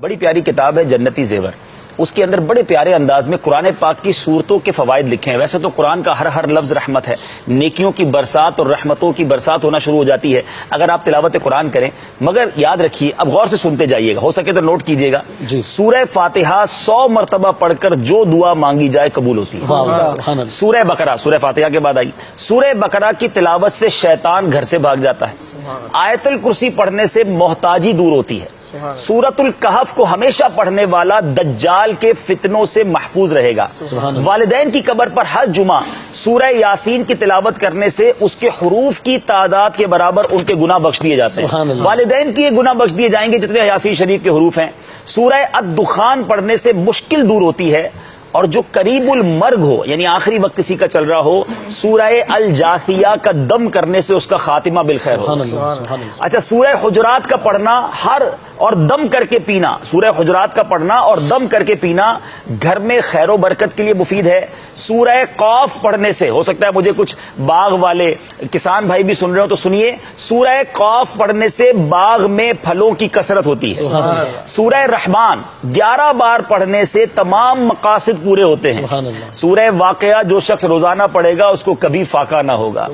بڑی پیاری کتاب ہے جنتی زیور. اس کے اندر بڑے پیارے انداز میں قرآن پاک کی صورتوں کے فوائد لکھے ہیں. ویسے تو قرآن کا ہر لفظ رحمت ہے, نیکیوں کی برسات اور رحمتوں کی برسات ہونا شروع ہو جاتی ہے اگر آپ تلاوت قرآن کریں. مگر یاد رکھیے, اب غور سے سنتے جائیے گا, ہو سکے تو نوٹ کیجیے گا. سورہ فاتحہ 100 مرتبہ پڑھ کر جو دعا مانگی جائے قبول ہوتی ہے. سورہ بقرہ سورہ فاتحہ کے بعد آئی. سورہ بقرہ کی تلاوت سے شیطان گھر سے بھاگ جاتا ہے. آیت الکرسی پڑھنے سے محتاجی دور ہوتی ہے. سورۃ الکہف کو ہمیشہ پڑھنے والا دجال کے فتنوں سے محفوظ رہے گا. والدین کی قبر پر ہر جمعہ سورہ یاسین کی تلاوت کرنے سے اس کے حروف کی تعداد کے برابر ان کے گناہ بخش دیے جاتے ہیں. والدین کی گناہ بخش دیے جائیں گے جتنے یاسین شریف کے حروف ہیں. سورہ الدخان پڑھنے سے مشکل دور ہوتی ہے. اور جو قریب المرگ ہو, یعنی آخری وقت کسی کا چل رہا ہو, سورہ الجاثیہ کا دم کرنے سے اس کا خاتمہ بالخیر ہو. اچھا, سورہ حجرات کا پڑھنا اور دم کر کے پینا, سورہ حجرات کا پڑھنا اور دم کر کے پینا گھر میں خیر و برکت کے لیے مفید ہے. سورہ قاف پڑھنے سے, ہو سکتا ہے مجھے کچھ باغ والے کسان بھائی بھی سن رہے ہو تو سنیے, سورہ قاف پڑھنے سے باغ میں پھلوں کی کثرت ہوتی ہے. سورہ رحمان 11 بار پڑھنے سے تمام مقاصد پورے ہوتے ہیں. سورہ واقعہ جو شخص روزانہ پڑھے گا اس کو کبھی فاقہ نہ ہوگا.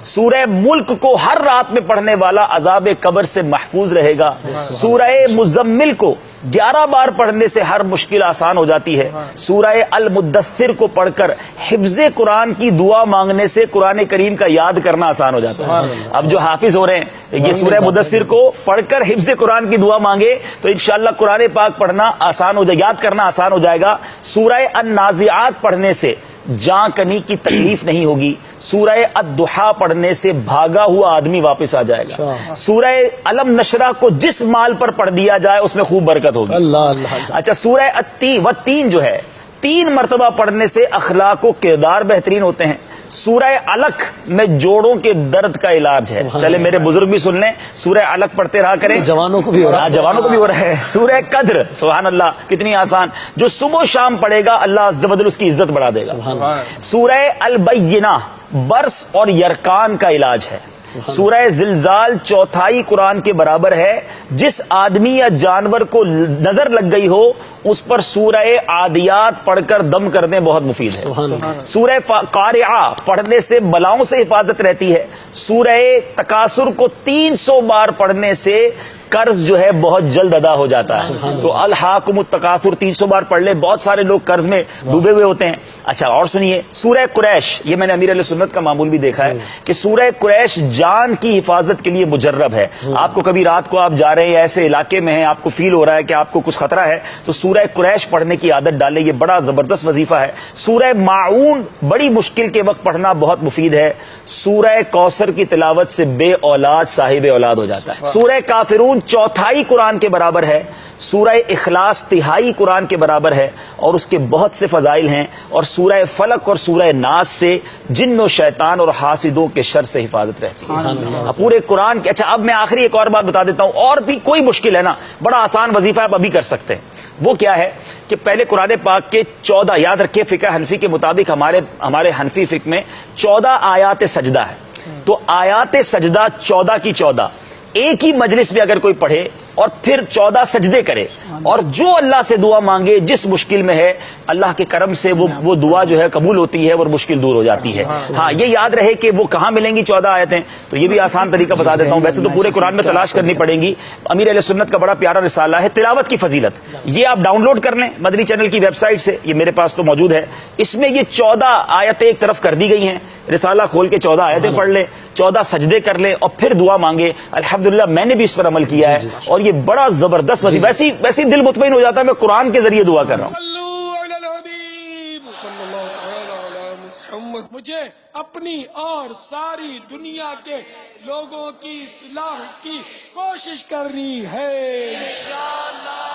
سورہ ملک کو ہر رات میں پڑھنے والا عذاب قبر سے محفوظ رہے گا. سورہ مزمل کو 11 بار پڑھنے سے ہر مشکل آسان ہو جاتی ہے. سورہ المدثر کو پڑھ کر حفظ قرآن کی دعا مانگنے سے قرآن کریم کا یاد کرنا آسان ہو جاتا ہے. اب جو حافظ ہو رہے ہیں یہ سورہ مدثر کو پڑھ کر حفظ قرآن کی دعا مانگے تو انشاءاللہ قرآن پاک پڑھنا آسان ہو جائے, یاد کرنا آسان ہو جائے گا. سورہ النازعات پڑھنے سے جاں کنی کی تکلیف نہیں ہوگی. سورہ الضحیٰ پڑھنے سے بھاگا ہوا آدمی واپس آ جائے گا. سورہ علم نشرہ کو جس مال پر پڑھ دیا جائے اس میں خوب برکت ہوگی. اچھا, سورہ التین جو ہے 3 مرتبہ پڑھنے سے اخلاق و کردار بہترین ہوتے ہیں. سورہ علق میں جوڑوں کے درد کا علاج ہے. چلے میرے بزرگ بھی سن لیں, سورہ علق پڑھتے رہا کریں, جوانوں کو بھی ہو رہا ہے. سورہ قدر, سبحان اللہ, کتنی آسان, جو صبح و شام پڑھے گا اللہ عز و جل اس کی عزت بڑھا دے گا. سورہ البینہ برس اور یرکان کا علاج ہے. سورہ زلزال 4تھائی قرآن کے برابر ہے. جس آدمی یا جانور کو نظر لگ گئی ہو اس پر سورہ عادیات پڑھ کر دم کرنے بہت مفید ہے. سورہ قارعہ پڑھنے سے بلاؤں سے حفاظت رہتی ہے. سورہ تکاثر کو 300 بار پڑھنے سے قرض جو ہے بہت جلد ادا ہو جاتا ہے. تو الہاکم التکاثر 300 بار پڑھ لے, بہت سارے لوگ قرض میں ڈوبے ہوئے ہوتے ہیں. اچھا, اور سنیے سورہ قریش, یہ میں نے امیر علیہ سنت کا معمول بھی دیکھا ہے کہ سورہ قریش جان کی حفاظت کے لیے مجرب ہے. آپ کو کبھی رات کو آپ جا رہے ہیں ایسے علاقے میں ہیں, آپ کو فیل ہو رہا ہے کہ آپ کو کچھ خطرہ ہے, تو سورہ قریش پڑھنے کی عادت ڈالیں, یہ بڑا زبردست وظیفہ ہے. سورہ ماعون بڑی مشکل کے وقت پڑھنا بہت مفید ہے. سورہ کوثر کی تلاوت سے بے اولاد صاحب اولاد ہو جاتا ہے. سورہ کافرون 4تھائی قرآن کے برابر ہے. سورہ اخلاص 1/3 قرآن کے برابر ہے اور اس کے بہت سے فضائل ہیں. اور سورہ فلق اور سورہ ناس سے جن و شیطان اور حاسدوں کے شر سے حفاظت رہتی ہے پورے قرآن کے. اچھا, اب میں آخری ایک اور بات بتا دیتا ہوں, اور بھی کوئی مشکل ہے نا, بڑا آسان وظیفہ آپ ابھی کر سکتے ہیں. وہ کیا ہے کہ پہلے قرآن پاک کے 14, یاد رکھیے فقہ حنفی کے مطابق ہمارے حنفی فقہ میں 14 آیات سجدہ ہے. تو آیات سجدہ 14 کی 14 ایک ہی مجلس میں اگر کوئی پڑھے اور پھر 14 سجدے کرے اور جو اللہ سے دعا مانگے جس مشکل میں ہے, اللہ کے کرم سے وہ دعا جو ہے قبول ہوتی ہے اور مشکل دور ہو جاتی ہے. ہاں, یہ یاد رہے کہ وہ کہاں ملیں گی 14 آیتیں, تو یہ بھی آسان طریقہ بتا دیتا ہوں. ویسے تو پورے قرآن میں تلاش کرنی پڑیں گی. امیر علیہ سنت کا بڑا پیارا رسالہ ہے تلاوت کی فضیلت, یہ آپ ڈاؤن لوڈ کر لیں مدنی چینل کی ویب سائٹ سے, یہ میرے پاس تو موجود ہے. اس میں یہ 14 آیتیں ایک طرف کر دی گئی ہیں. رسالہ کھول کے 14 آیتیں پڑھ لیں, 14 سجدے کر لیں اور پھر دعا مانگے. الحمدللہ میں نے بھی اس پر عمل کیا ہے اور یہ بڑا زبردست وظیفہ. ویسی دل مطمئن ہو جاتا ہے میں قرآن کے ذریعے دعا کر رہا ہوں. مجھے اپنی اور ساری دنیا کے لوگوں کی اصلاح کی کوشش کرنی ہے انشاءاللہ.